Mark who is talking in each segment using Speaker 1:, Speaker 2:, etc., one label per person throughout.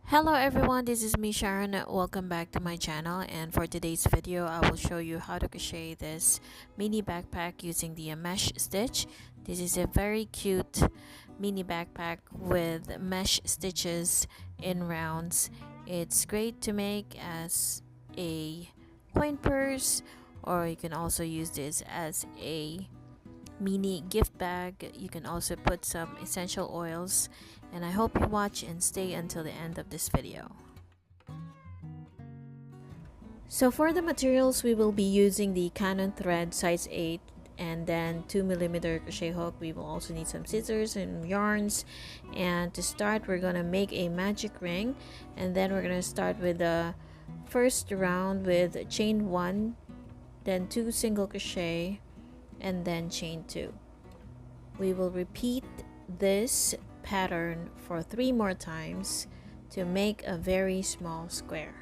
Speaker 1: Hello everyone, this is me Sharon. Welcome back to my channel, and for today's video I will show you how to crochet this mini backpack using the mesh stitch. This is a very cute mini backpack with mesh stitches in rounds. It's great to make as a coin purse, or you can also use this as a mini gift bag. You can also put some essential oils, and I hope you watch and stay until the end of this video. So for the materials, we will be using the Canon thread size 8 and then 2mm crochet hook. We will also need some scissors and yarns, and to start we're gonna make a magic ring, and then we're gonna start with the first round with chain 1, then 2 single crochet, and then chain 2. We will repeat this pattern for 3 more times to make a very small square.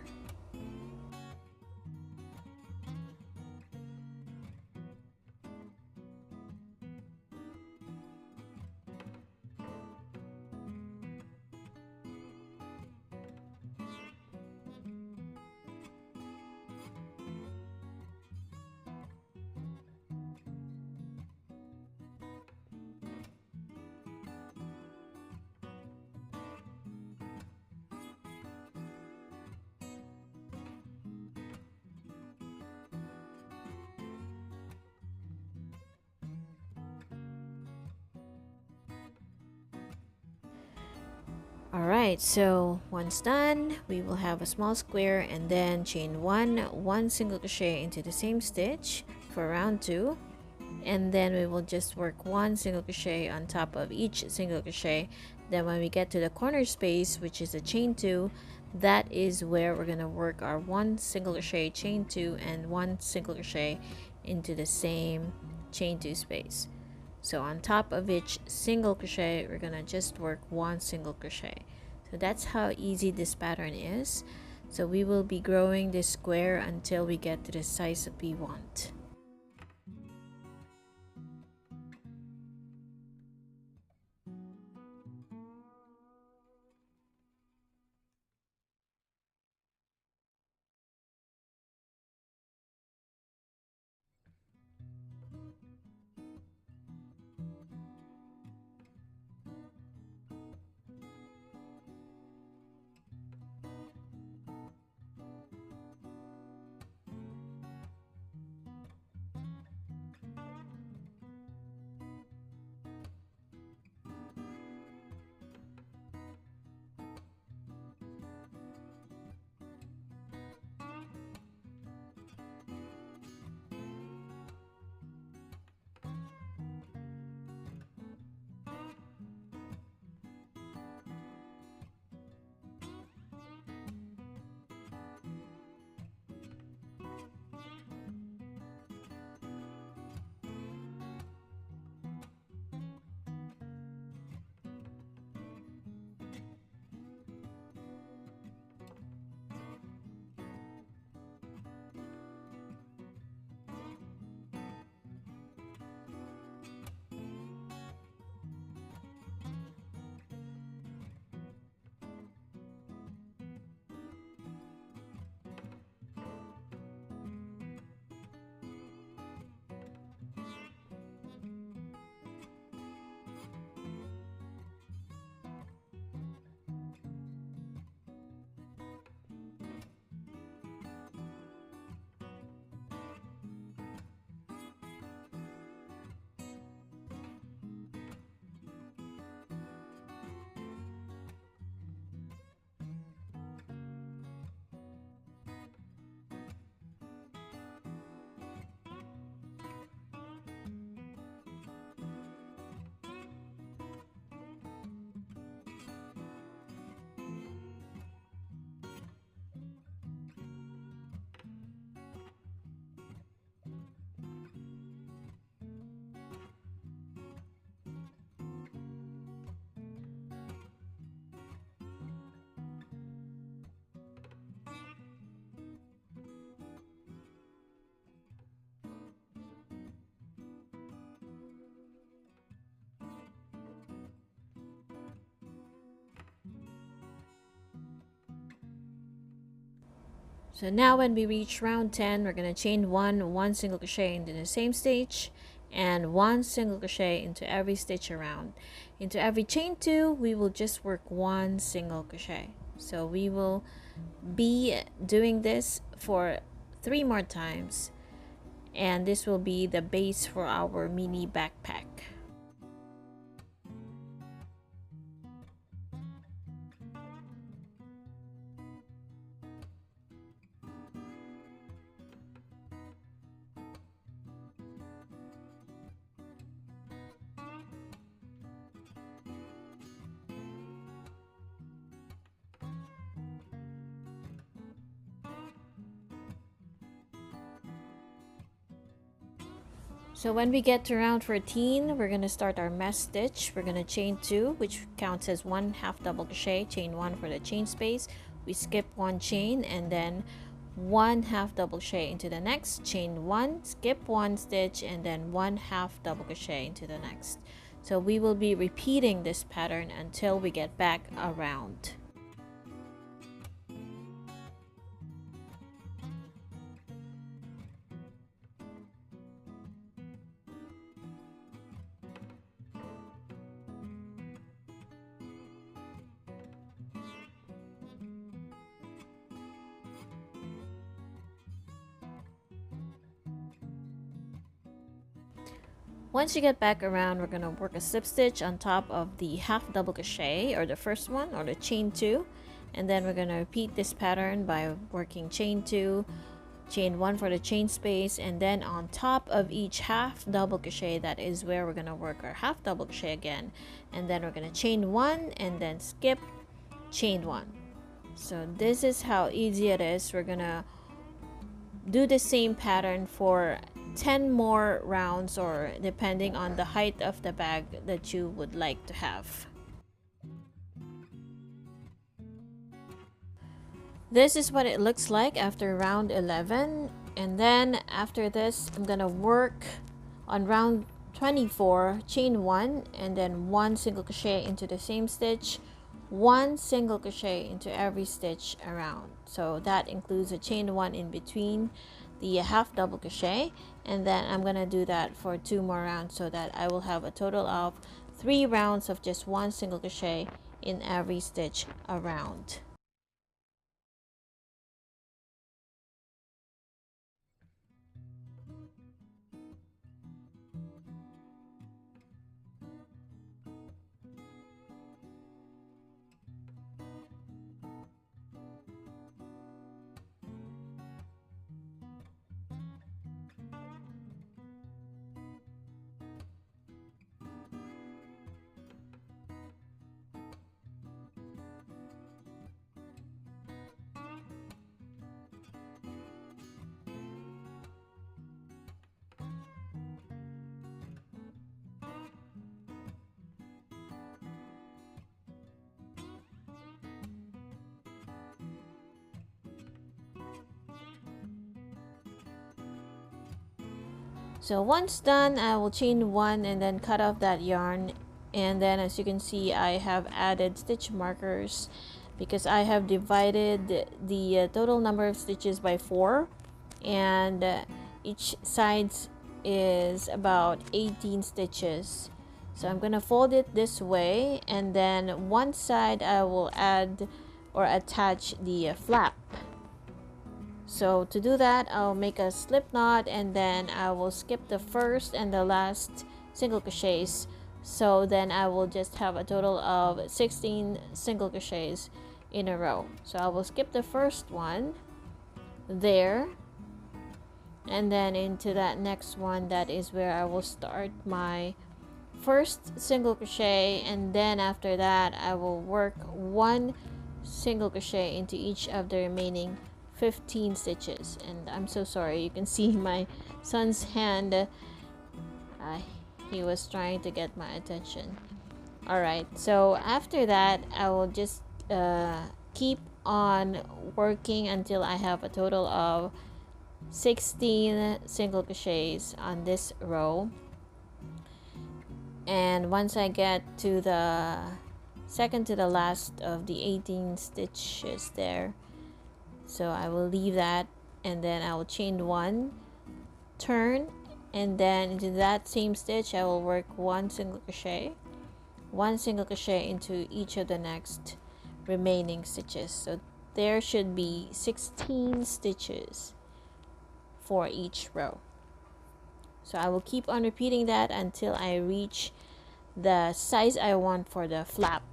Speaker 1: Alright, so once done, we will have a small square, and then chain 1 single crochet into the same stitch for round 2, and then we will just work 1 single crochet on top of each single crochet. Then when we get to the corner space, which is a chain 2, that is where we're going to work our 1 single crochet, chain 2, and 1 single crochet into the same chain 2 space. So on top of each single crochet, we're gonna just work 1 single crochet. So that's how easy this pattern is. So we will be growing this square until we get to the size that we want. So now when we reach round 10, we're going to chain one single crochet into the same stitch, and one single crochet into every stitch around. Into every chain 2, we will just work one single crochet. So we will be doing this for 3 more times, and this will be the base for our mini backpack. So when we get to round 14, we're going to start our mesh stitch. We're going to chain 2, which counts as 1 half double crochet, chain 1 for the chain space. We skip 1 chain and then 1 half double crochet into the next, chain 1, skip 1 stitch, and then 1 half double crochet into the next. So we will be repeating this pattern until we get back around. Once you get back around, we're going to work a slip stitch on top of the half double crochet, or the first one, or the chain 2, and then we're going to repeat this pattern by working chain 2, chain 1 for the chain space, and then on top of each half double crochet, that is where we're going to work our half double crochet again, and then we're going to chain 1 and then skip, chain 1. So this is how easy it is. We're going to do the same pattern for 10 more rounds, or depending on the height of the bag that you would like to have. This is what it looks like after round 11, and then after this I'm gonna work on round 24, chain 1 and then 1 single crochet into the same stitch, 1 single crochet into every stitch around. So that includes a chain 1 in between the half double crochet, and then I'm gonna do that for 2 more rounds, so that I will have a total of 3 rounds of just 1 single crochet in every stitch around. So once done, I will chain 1 and then cut off that yarn, and then as you can see, I have added stitch markers because I have divided the total number of stitches by 4, and each side is about 18 stitches. So I'm gonna fold it this way, and then one side I will add or attach the flap. So to do that, I'll make a slip knot, and then I will skip the first and the last single crochets. So then I will just have a total of 16 single crochets in a row. So I will skip the first one there, and then into that next one, that is where I will start my first single crochet, and then after that I will work 1 single crochet into each of the remaining 15 stitches. And I'm so sorry, you can see my son's hand, he was trying to get my attention. Alright, so after that I will just keep on working until I have a total of 16 single crochets on this row, and once I get to the second to the last of the 18 stitches there, So I will leave that, and then I will chain 1, turn, and then into that same stitch I will work 1 single crochet into each of the next remaining stitches. So there should be 16 stitches for each row. So I will keep on repeating that until I reach the size I want for the flap.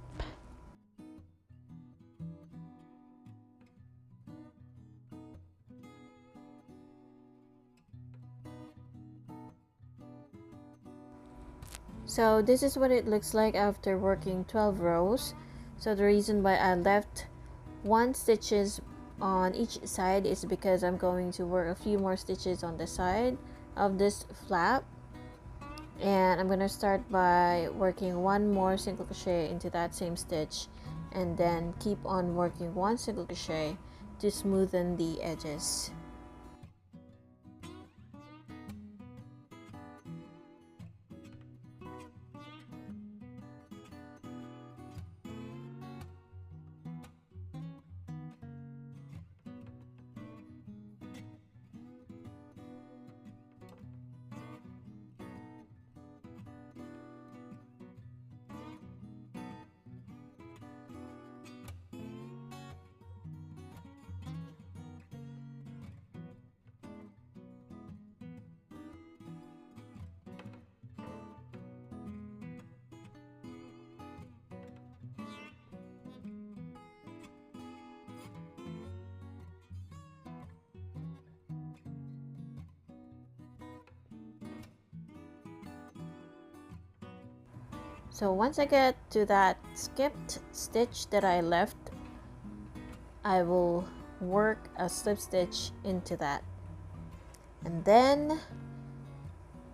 Speaker 1: So this is what it looks like after working 12 rows. So the reason why I left 1 stitches on each side is because I'm going to work a few more stitches on the side of this flap, and I'm gonna start by working 1 more single crochet into that same stitch, and then keep on working 1 single crochet to smoothen the edges. So once I get to that skipped stitch that I left, I will work a slip stitch into that, and then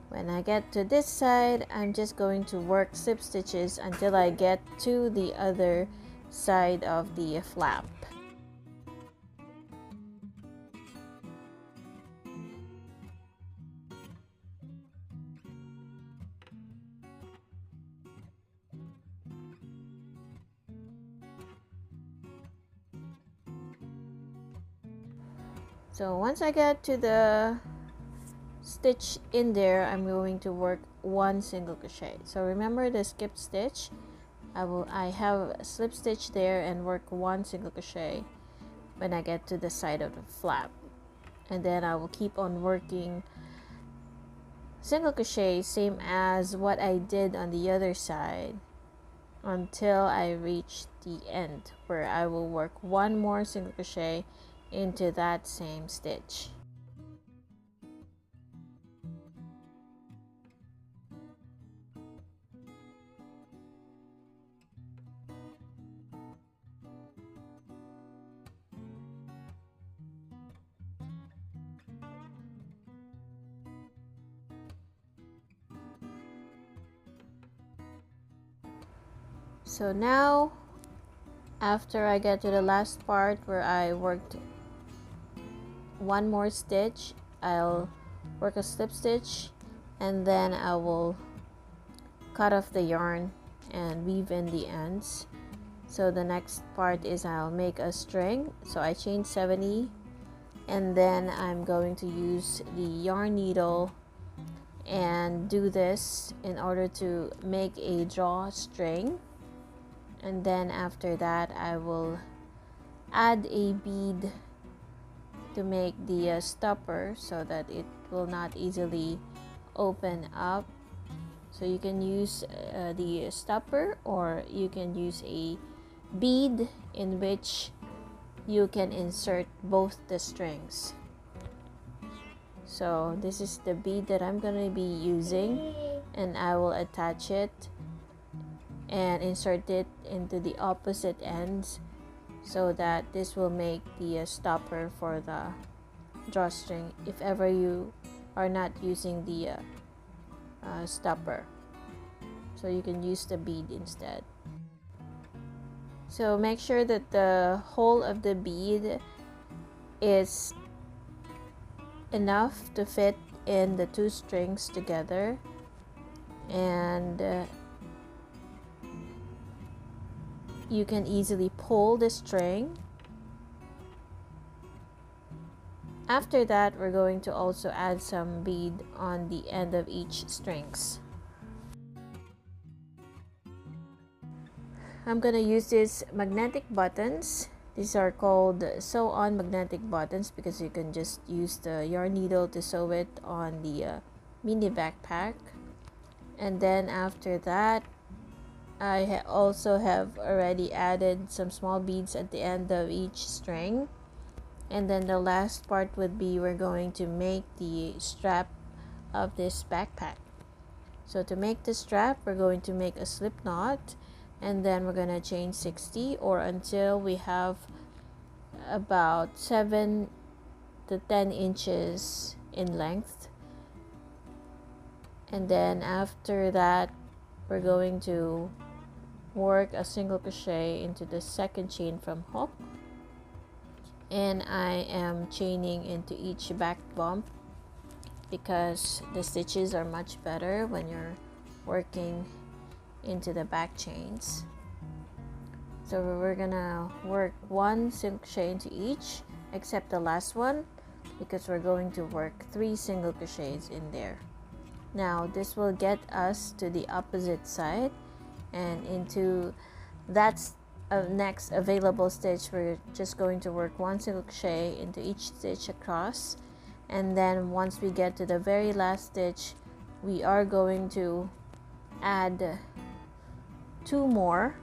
Speaker 1: when I get to this side, I'm just going to work slip stitches until I get to the other side of the flap. So once I get to the stitch in there, I'm going to work 1 single crochet. So remember the skip stitch, I have a slip stitch there and work 1 single crochet when I get to the side of the flap, and then I will keep on working single crochet same as what I did on the other side until I reach the end, where I will work 1 more single crochet into that same stitch. So now, after I get to the last part where I worked 1 more stitch, I'll work a slip stitch, and then I will cut off the yarn and weave in the ends. So the next part is I'll make a string. So I chain 70, and then I'm going to use the yarn needle and do this in order to make a drawstring. And then after that I will add a bead to make the stopper so that it will not easily open up. So you can use the stopper, or you can use a bead in which you can insert both the strings. So this is the bead that I'm going to be using, and I will attach it and insert it into the opposite ends so that this will make the stopper for the drawstring if ever you are not using the stopper. So you can use the bead instead. So make sure that the hole of the bead is enough to fit in the 2 strings together, and you can easily pull the string After that, we're going to also add some bead on the end of each strings. I'm gonna use these magnetic buttons. These are called sew-on magnetic buttons because you can just use the yarn needle to sew it on the mini backpack. And then after that, I also have already added some small beads at the end of each string. And then the last part would be we're going to make the strap of this backpack. So to make the strap, we're going to make a slip knot, and then we're gonna chain 60 or until we have about 7 to 10 inches in length. And then after that, we're going to work a single crochet into the second chain from hook, and I am chaining into each back bump because the stitches are much better when you're working into the back chains. So we're gonna work 1 single crochet into each except the last one because we're going to work 3 single crochets in there. Now this will get us to the opposite side, and into that's next available stitch we're just going to work 1 single crochet into each stitch across, and then once we get to the very last stitch we are going to add 2 more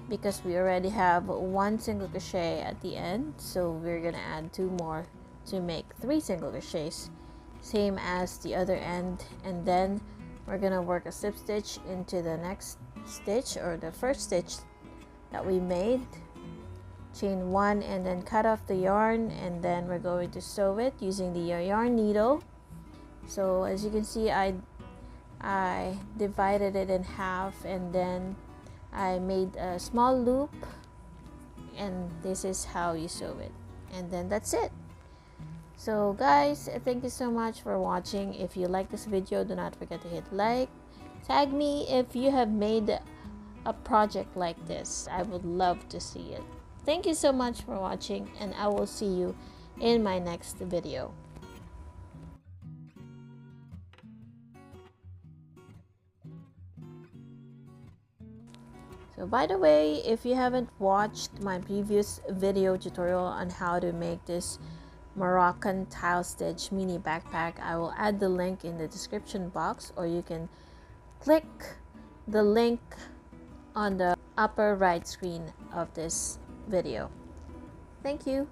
Speaker 1: because we already have 1 single crochet at the end, so we're gonna add 2 more to make 3 single crochets, same as the other end. And then we're gonna work a slip stitch into the next stitch or the first stitch that we made, chain 1 and then cut off the yarn, and then we're going to sew it using the yarn needle. So as you can see, I divided it in half and then I made a small loop, and this is how you sew it, and then that's it. So guys, thank you so much for watching. If you like this video, do not forget to hit like. Tag me if you have made a project like this. I would love to see it. Thank you so much for watching, and I will see you in my next video. So by the way, if you haven't watched my previous video tutorial on how to make this Moroccan tile stitch mini backpack, I will add the link in the description box, or you can click the link on the upper right screen of this video. Thank you.